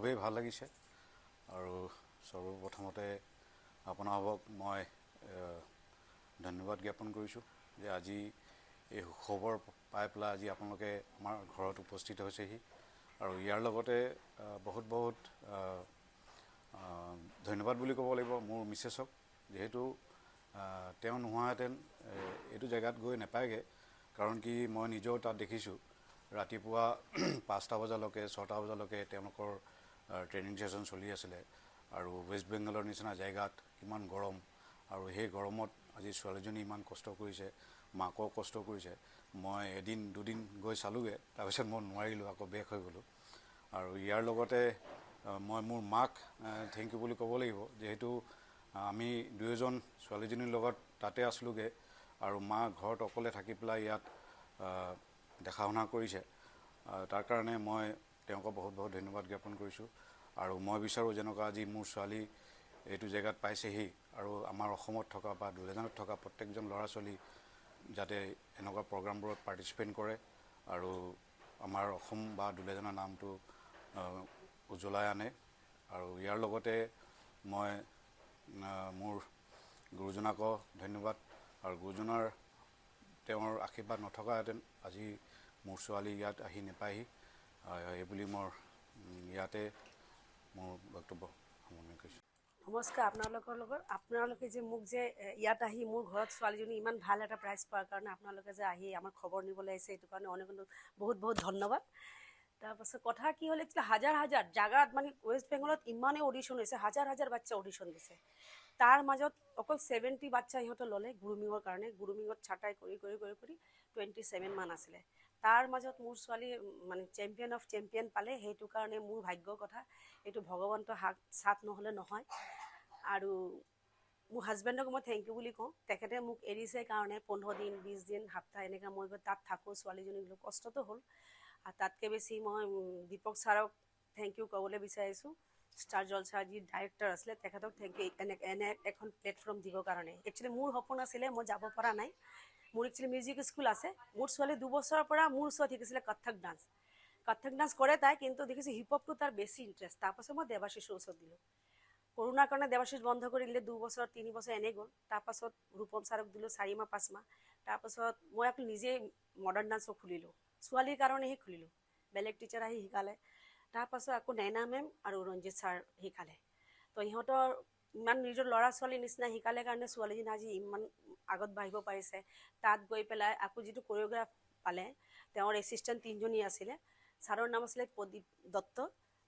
খুবেই ভাল লাগিছে আৰু সৰ্বপ্ৰথমতে আপোনালোকক মই ধন্যবাদ জ্ঞাপন কৰিছোঁ যে আজি এই খবৰ পাই পেলাই আজি আপোনালোকে আমাৰ ঘৰত উপস্থিত হৈছেহি আৰু ইয়াৰ লগতে বহুত বহুত ধন্যবাদ বুলি ক'ব লাগিব মোৰ মিছেছক যেহেতু তেওঁ নোহোৱাহেঁতেন এইটো জেগাত গৈ নাপায়গৈ কাৰণ কি মই নিজেও তাত দেখিছোঁ ৰাতিপুৱা 5টা বজালৈকে 6টা বজালৈকে তেওঁলোকৰ ট্ৰেইনিং ছেশ্যন চলি আছিলে আৰু ৱেষ্ট বেংগলৰ নিচিনা জেগাত কিমান গৰম আৰু সেই গৰমত আজি ছোৱালীজনী ইমান কষ্ট কৰিছে মাকো কষ্ট কৰিছে মই এদিন দুদিন গৈ চালোঁগৈ তাৰপিছত মই নোৱাৰিলোঁ আকৌ বেক হৈ গ'লোঁ আৰু ইয়াৰ লগতে মই মোৰ মাক থেংক ইউ বুলি ক'ব লাগিব যেহেতু আমি দুয়োজন ছোৱালীজনীৰ লগত তাতে আছিলোঁগৈ আৰু মা ঘৰত অকলে থাকি পেলাই ইয়াত দেখা শুনা কৰিছে তাৰ কাৰণে মই তেওঁক বহুত বহুত ধন্যবাদ জ্ঞাপন কৰিছোঁ আৰু মই বিচাৰোঁ যেনেকুৱা আজি মোৰ ছোৱালী এইটো জেগাত পাইছেহি আৰু আমাৰ অসমত থকা বা দুলীয়াজানত থকা প্ৰত্যেকজন ল'ৰা ছোৱালী যাতে এনেকুৱা প্ৰগ্ৰামবোৰত পাৰ্টিচিপেট কৰে আৰু আমাৰ অসম বা দুলীয়াজানৰ নামটো উজ্বলাই আনে আৰু ইয়াৰ লগতে মই মোৰ গুৰুজনাকো ধন্যবাদ আৰু গুৰুজনাৰ তেওঁৰ আশীৰ্বাদ নথকাহেঁতেন আজি মোৰ ছোৱালী ইয়াত আহি নাপায়হি এইবুলি মই ইয়াতে মোৰ বক্তব্য সামৰণি কৰিছোঁ নমস্কাৰ আপোনালোকে যে মোক যে ইয়াত আহি মোৰ ঘৰত ছোৱালীজনী ইমান ভাল এটা প্ৰাইজ পোৱাৰ কাৰণে আপোনালোকে যে আহি আমাৰ খবৰ নিবলৈ আহিছে এইটো কাৰণে অনেক বহুত বহুত ধন্যবাদ তাৰপাছত কথা কি হ'ল একচুৱেলি হাজাৰ হাজাৰ জাগাত মানে ৱেষ্ট বেংগলত ইমানেই অডিশ্যন হৈছে হাজাৰ হাজাৰ বাচ্চা অডিশ্যন দিছে তাৰ মাজত অকল 70 বাচ্চা ইহঁতে ল'লে গ্ৰুমিঙৰ কাৰণে গ্ৰুমিঙত ছাটাই কৰি 27 মান আছিলে তাৰ মাজত মোৰ ছোৱালী মানে চেম্পিয়ন অফ চেম্পিয়ন পালে সেইটো কাৰণে মোৰ ভাগ্যৰ কথা এইটো ভগৱন্তৰ সাথ নহ'লে নহয় আৰু মোৰ হাজবেণ্ডক মই থেংক ইউ বুলি কওঁ তেখেতে মোক এৰিছে কাৰণে 15 দিন 20 দিন সপ্তাহ এনেকৈ মই গৈ তাত থাকোঁ ছোৱালীজনীক কষ্টটো হ'ল আৰু তাতকৈ বেছি মই দীপক ছাৰক থেংক ইউ ক'বলৈ বিচাৰিছোঁ ষ্টাৰ জলছাৰ যি ডাইৰেক্টৰ আছিলে তেখেতক থেংক ইউ এনে এখন প্লেটফৰ্ম দিবৰ কাৰণে একচুৱেলি মোৰ সপোন আছিলে মই যাব পৰা নাই মোৰ একচুৱেলি মিউজিক স্কুল আছে মোৰ ছোৱালী 2 বছৰৰ পৰা মোৰ ওচৰত শিকিছিলে কথক ডান্স কৰে তাই কিন্তু দেখিছোঁ হিপ হপটো তাৰ বেছি ইণ্টাৰেষ্ট তাৰপাছত মই দেৱাশিষৰ ওচৰত দিলোঁ কৰোণাৰ কাৰণে দেৱাশিষ বন্ধ কৰি দিলে 2 বছৰ 3 বছৰ এনে গ'ল তাৰপাছত ৰূপম ছাৰক দিলোঁ 4 মাহ 5 মাহ তাৰপাছত মই আপুনি নিজেই মডাৰ্ণ ডান্সো খুলিলোঁ ছোৱালীৰ কাৰণেহে খুলিলোঁ বেলেগ টিচাৰ আহি শিকালে তাৰপাছত আকৌ নয়না মেম আৰু ৰঞ্জিত ছাৰ শিকালে তো ইহঁতৰ ইমান নিজৰ ল'ৰা ছোৱালীৰ নিচিনা শিকালে কাৰণে ছোৱালীজনী আজি ইমান আগত বাঢ়িব পাৰিছে তাত গৈ পেলাই আকৌ যিটো কোৰিঅ'গ্ৰাফ পালে তেওঁৰ এছিষ্টেণ্ট 3জনী আছিলে ছাৰৰ নাম আছিলে প্ৰদীপ দত্ত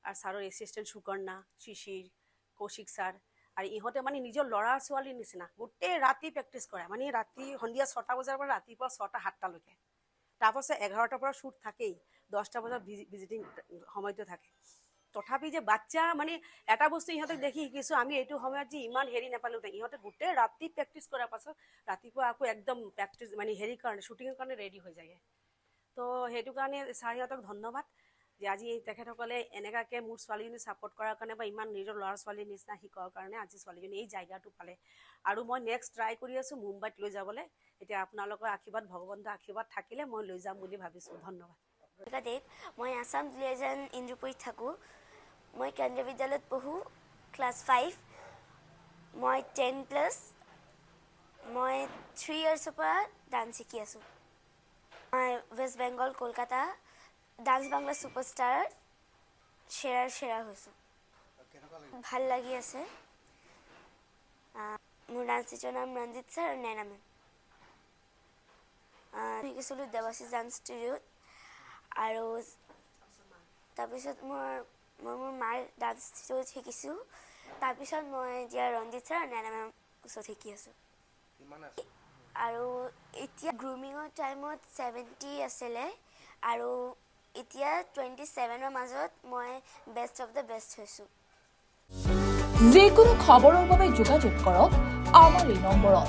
আৰু ছাৰৰ এছিষ্টেণ্ট সুকৰ্ণা শিশিৰ কৌশিক ছাৰ আৰু ইহঁতে মানে নিজৰ ল'ৰা ছোৱালীৰ নিচিনা গোটেই ৰাতি প্ৰেক্টিছ কৰে মানে ৰাতি সন্ধিয়া 6টা বজাৰ পৰা ৰাতিপুৱা 6টা 7টালৈকে তাৰপাছত 11টাৰ পৰা শ্বুট থাকেই 10টা বজাত ভিজিটিং সময়টো থাকে তথাপি যে বাচ্চা মানে এটা বস্তু ইহঁতক দেখি শিকিছোঁ আমি এইটো সময়ত যে ইমান হেৰি নাপালোঁ ইহঁতে গোটেই ৰাতি প্ৰেক্টিছ কৰাৰ পাছত ৰাতিপুৱা আকৌ একদম প্ৰেক্টিছ মানে হেৰি কাৰণে শ্বুটিঙৰ কাৰণে ৰেডি হৈ যায় তো সেইটো কাৰণে ছাৰহঁতক ধন্যবাদ যে আজি তেখেতসকলে এনেকুৱাকৈ মোৰ ছোৱালীজনী ছাপোৰ্ট কৰাৰ কাৰণে বা ইমান নিজৰ ল'ৰা ছোৱালীৰ নিচিনা শিকোৱাৰ কাৰণে আজি ছোৱালীজনী এই জায়গাটো পালে আৰু মই নেক্সট ট্ৰাই কৰি আছোঁ মুম্বাইত লৈ যাবলৈ এতিয়া আপোনালোকৰ আশীৰ্বাদ ভগৱন্তৰ আশীৰ্বাদ থাকিলে মই লৈ যাম বুলি ভাবিছোঁ ধন্যবাদ দেৱ মই আছাম দুলীয়াজান ইন্দ্ৰপুৰীত থাকোঁ মই কেন্দ্ৰীয় বিদ্যালয়ত পঢ়োঁ ক্লাছ 5 মই 10+ মই 3 ইয়াৰ্ছৰ পৰা ডান্স শিকি আছোঁ মই West Bengal Kolkata dance Bangla superstar share হৈছোঁ ভাল লাগি আছে মোৰ ডান্স টিচাৰৰ নাম ৰঞ্জিত ছাৰ আৰু নয়না মেম শিকিছিলোঁ দেৱাশিষ ডান্স ষ্টুডিঅ'ত আৰু তাৰপিছত মই মোৰ মাৰ ডান্স ষ্টুডিঅ'ত শিকিছোঁ তাৰপিছত মই এতিয়া ৰঞ্জিত ছাৰ নয়না মেম ওচৰত শিকি আছোঁ আৰু এতিয়া গ্ৰুমিঙৰ টাইমত 70 আছিলে আৰু এতিয়া 27ৰ মাজত মই বেষ্ট অফ দ্য বেষ্ট হৈছোঁ যিকোনো খবৰৰ বাবে যোগাযোগ কৰক আমাৰ এই নম্বৰত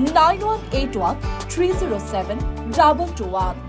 9181 307 221